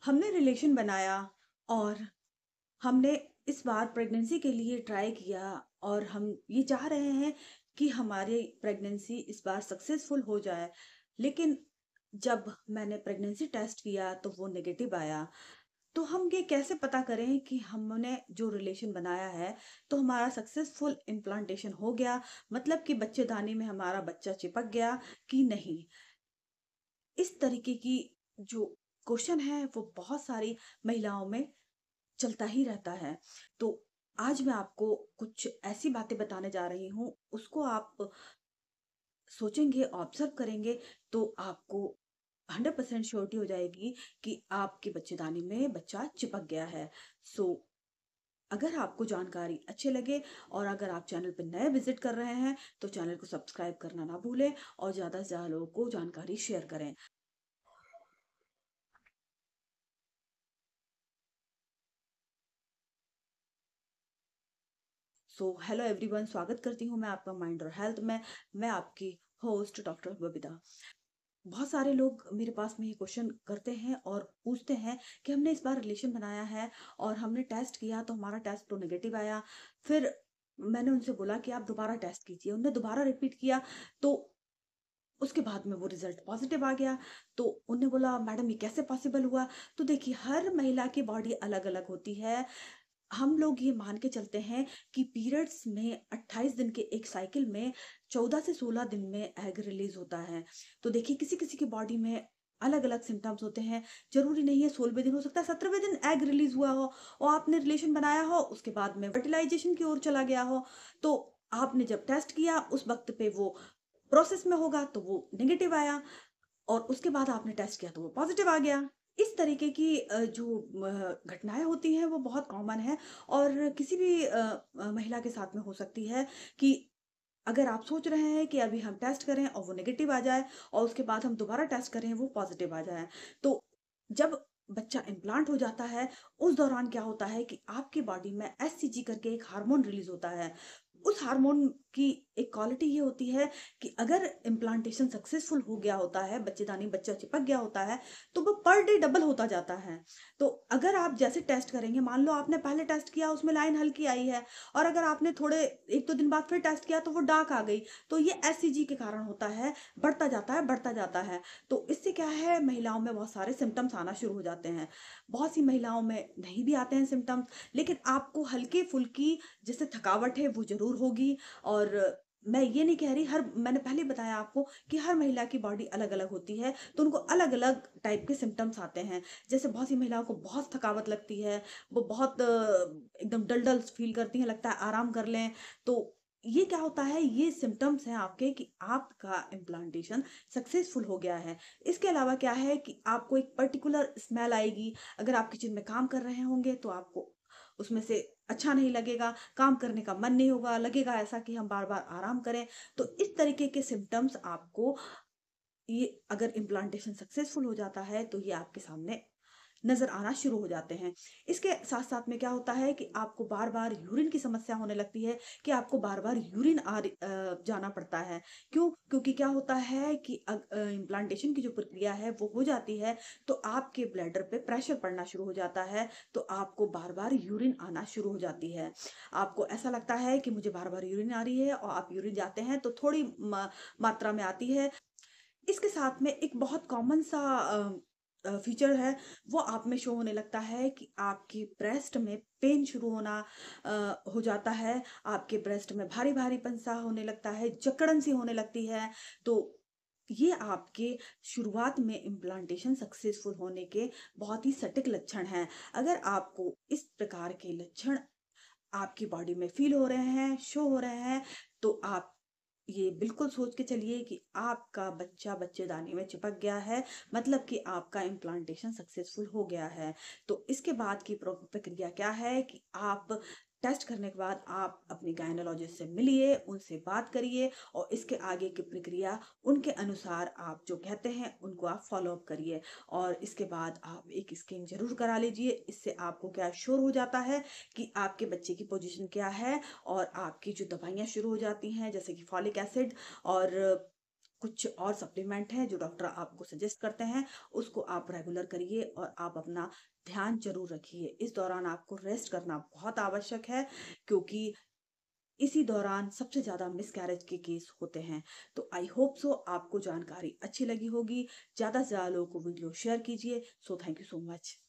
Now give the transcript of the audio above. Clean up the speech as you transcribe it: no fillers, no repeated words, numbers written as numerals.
हमने रिलेशन बनाया और हमने इस बार प्रेगनेंसी के लिए ट्राई किया और हम ये चाह रहे हैं कि हमारी प्रेगनेंसी इस बार सक्सेसफुल हो जाए। लेकिन जब मैंने प्रेगनेंसी टेस्ट किया तो वो नेगेटिव आया। तो हम ये कैसे पता करें कि हमने जो रिलेशन बनाया है तो हमारा सक्सेसफुल इम्प्लांटेशन हो गया, मतलब कि बच्चेदानी में हमारा बच्चा चिपक गया कि नहीं। इस तरीके की जो क्वेश्चन है वो बहुत सारी महिलाओं में चलता ही रहता है। तो आज मैं आपको कुछ ऐसी बातें बताने जा रही हूँ, उसको आप सोचेंगे, ऑब्ज़र्व करेंगे तो आपको 100% श्योरिटी हो जाएगी कि आपके बच्चेदानी में बच्चा चिपक गया है। सो अगर आपको जानकारी अच्छी लगे और अगर आप चैनल पे नए विज़िट कर रहे हैं, तो चैनल को सब्सक्राइब करना ना भूलें और ज़्यादा से ज़्यादा लोगों को जानकारी शेयर करें। सो हेलो एवरीवन, स्वागत करती हूँ मैं आपका माइंड और हेल्थ में। मैं आपकी होस्ट डॉक्टर बबीता। बहुत सारे लोग मेरे पास में ये क्वेश्चन करते हैं और पूछते हैं कि हमने इस बार रिलेशन बनाया है और हमने टेस्ट किया तो हमारा टेस्ट तो नेगेटिव आया। फिर मैंने उनसे बोला कि आप दोबारा टेस्ट कीजिए। उन्होंने दोबारा रिपीट किया तो उसके बाद में वो रिजल्ट पॉजिटिव आ गया। तो उन्होंने बोला, मैडम ये कैसे पॉसिबल हुआ? तो देखिए, हर महिला की बॉडी अलग अलग होती है। हम लोग ये मान के चलते हैं कि पीरियड्स में 28 दिन के एक साइकिल में 14 से 16 दिन में एग रिलीज होता है। तो देखिए, किसी किसी की बॉडी में अलग अलग सिम्टम्स होते हैं। जरूरी नहीं है 16वें दिन, हो सकता है 17वें दिन एग रिलीज हुआ हो और आपने रिलेशन बनाया हो, उसके बाद में फर्टिलाइजेशन की ओर चला गया हो। तो आपने जब टेस्ट किया उस वक्त पे वो प्रोसेस में होगा तो वो नेगेटिव आया और उसके बाद आपने टेस्ट किया तो वो पॉजिटिव आ गया। इस तरीके की जो घटनाएँ होती हैं वो बहुत कॉमन है और किसी भी महिला के साथ में हो सकती है कि अगर आप सोच रहे हैं कि अभी हम टेस्ट करें और वो नेगेटिव आ जाए और उसके बाद हम दोबारा टेस्ट करें वो पॉजिटिव आ जाए। तो जब बच्चा इम्प्लांट हो जाता है, उस दौरान क्या होता है कि आपकी बॉडी में एससीजी करके एक हार्मोन रिलीज़ होता है। उस हार्मोन की एक क्वालिटी ये होती है कि अगर इम्प्लांटेशन सक्सेसफुल हो गया होता है, बच्चेदानी बच्चा चिपक गया होता है, तो वो पर डे डबल होता जाता है। तो अगर आप जैसे टेस्ट करेंगे, मान लो आपने पहले टेस्ट किया उसमें लाइन हल्की आई है और अगर आपने थोड़े 1-2 दिन बाद फिर टेस्ट किया तो वो डार्क आ गई, तो ये एससीजी के कारण होता है, बढ़ता जाता है, बढ़ता जाता है। तो इससे क्या है, महिलाओं में बहुत सारे सिम्पटम्स आना शुरू हो जाते हैं। बहुत सी महिलाओं में नहीं भी आते हैं सिम्पटम्स, लेकिन आपको हल्की-फुल्की जैसे थकावट है वो ज़रूर होगी। और मैं ये नहीं कह रही, हर मैंने पहले बताया आपको कि हर महिला की बॉडी अलग-अलग होती है, तो उनको अलग-अलग टाइप के सिम्पटम्स आते हैं। जैसे बहुत सी महिलाओं को बहुत थकावट लगती है, वो बहुत एकदम डल-डल फ़ील करती हैं, लगता है आराम कर लें। तो ये क्या होता है, ये सिम्पटम्स हैं आपके कि आपका इम्प्लांटेशन सक्सेसफुल हो गया है। इसके अलावा क्या है कि आपको एक पर्टिकुलर स्मेल आएगी। अगर आप किचन में काम कर रहे होंगे तो आपको उसमें से अच्छा नहीं लगेगा, काम करने का मन नहीं होगा, लगेगा ऐसा कि हम बार-बार आराम करें। तो इस तरीके के सिम्पटम्स आपको, ये अगर इम्प्लांटेशन सक्सेसफुल हो जाता है तो ये आपके सामने नज़र आना शुरू हो जाते हैं। इसके साथ-साथ में क्या होता है कि आपको बार-बार यूरिन की समस्या होने लगती है कि आपको बार-बार यूरिन जाना पड़ता है। क्यों? क्योंकि क्या होता है कि इम्प्लांटेशन की जो प्रक्रिया है वो हो जाती है, तो आपके ब्लैडर पे प्रेशर पड़ना शुरू हो जाता है, तो आपको बार-बार यूरिन आना शुरू हो जाती है। आपको ऐसा लगता है कि मुझे बार-बार यूरिन आ रही है और आप यूरिन जाते हैं तो थोड़ी मात्रा में आती है। इसके साथ में एक बहुत कॉमन सा फीचर है, वो आप में शो होने लगता है कि आपकी ब्रेस्ट में पेन शुरू होना हो जाता है। आपके ब्रेस्ट में भारी-भारीपन सा होने लगता है, जकड़न सी होने लगती है। तो ये आपके शुरुआत में इम्प्लांटेशन सक्सेसफुल होने के बहुत ही सटीक लक्षण हैं। अगर आपको इस प्रकार के लक्षण आपकी बॉडी में फ़ील हो रहे हैं, शो हो रहे हैं, तो आप ये बिल्कुल सोच के चलिए कि आपका बच्चा बच्चेदानी में चिपक गया है, मतलब कि आपका इम्प्लांटेशन सक्सेसफुल हो गया है। तो इसके बाद की प्रक्रिया क्या है कि आप टेस्ट करने के बाद आप अपनी गायनोलॉजिस्ट से मिलिए, उनसे बात करिए और इसके आगे की प्रक्रिया उनके अनुसार आप जो कहते हैं, उनको आप फ़ॉलो अप करिए। और इसके बाद आप एक स्कैन ज़रूर करा लीजिए, इससे आपको क्या श्योर हो जाता है कि आपके बच्चे की पोज़ीशन क्या है और आपकी जो दवाइयाँ शुरू हो जाती हैं, जैसे कि फॉलिक एसिड और कुछ और सप्लीमेंट है जो डॉक्टर आपको सजेस्ट करते हैं, उसको आप रेगुलर करिए और आप अपना ध्यान ज़रूर रखिए। इस दौरान आपको रेस्ट करना बहुत आवश्यक है, क्योंकि इसी दौरान सबसे ज़्यादा मिसकैरेज के केस होते हैं। तो आई होप सो आपको जानकारी अच्छी लगी होगी। ज़्यादा से ज़्यादा लोगों को वीडियो शेयर कीजिए। So thank you so much.